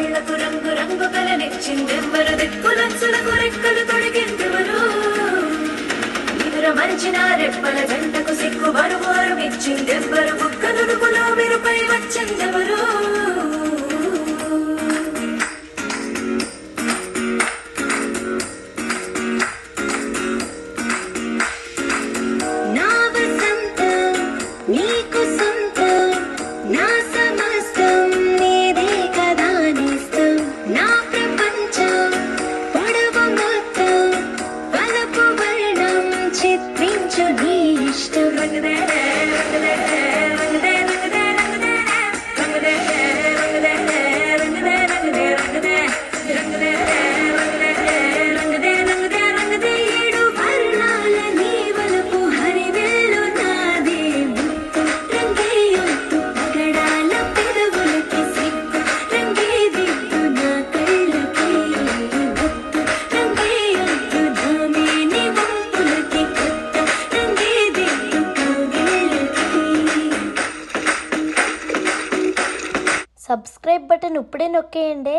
కళ్ళకు రంగు రంగు కలనిచ్చిందెవ్వరు దిక్కులచ్చులకు రెక్కలు తొడిగిందెవరు నిదుర మరిచిన రెప్పల జంటకు సిగ్గు బరువారం ఇచ్చిందెవ్వరు బుక్క నుడుపులో మెరుపై వచ్చిందెవరు సబ్స్క్రైబ్ బటన్ ఇప్పుడే నొక్కేయండి.